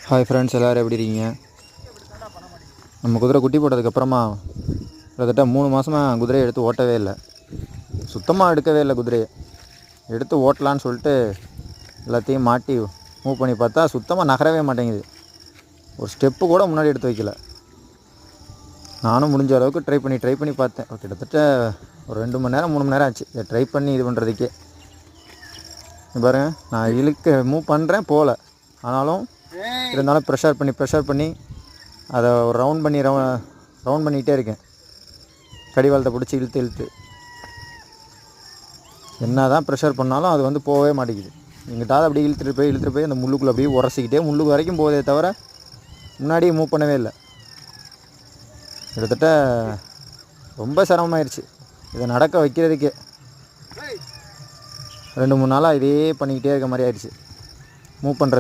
Hi friends, எல்லோரும் எப்படி இருக்கீங்க? நம்ம குதிரை குட்டி போட்டதுக்கப்புறமா கிட்டத்தட்ட 3 மாதமாக குதிரையை எடுத்து ஓட்டவே இல்லை. சுத்தமாக எடுக்கவே இல்லை. குதிரையை எடுத்து ஓட்டலான்னு சொல்லிட்டு எல்லாத்தையும் மாட்டி மூவ் பண்ணி பார்த்தா சுத்தமாக நகரவே மாட்டேங்குது. ஒரு ஸ்டெப்பு கூட முன்னாடி எடுத்து வைக்கல. நானும் முடிஞ்ச அளவுக்கு ட்ரை பண்ணி பார்த்தேன். கிட்டத்தட்ட ஒரு 2 மணி நேரம் 3 மணி நேரம் ஆச்சு இதை ட்ரை பண்ணி இது பண்ணுறதுக்கே. பாருங்கள், நான் மூவ் பண்ணுறேன் போகல. ஆனாலும் இருந்தாலும் ப்ரெஷர் பண்ணி அதை ஒரு ரவுண்ட் பண்ணிகிட்டே இருக்கேன். கடிவாளத்தை பிடிச்சி இழுத்து என்ன தான் ப்ரெஷர் பண்ணாலும் அது போகவே மாட்டேங்குது. எங்கிட்டாவது அப்படியே இழுத்துட்டு போய் அந்த முள்ளுக்குள்ளே அப்படியே உரசிக்கிட்டே முள்ளுக்கு வரைக்கும் போதே தவிர முன்னாடியே மூவ் பண்ணவே இல்லை. கிட்டத்தட்ட ரொம்ப சிரமமாயிருச்சு இதை நடக்க வைக்கிறதுக்கே. 2-3 நாளாக இதே பண்ணிக்கிட்டே இருக்க மாதிரி ஆயிடுச்சு மூவ் பண்ணுறது.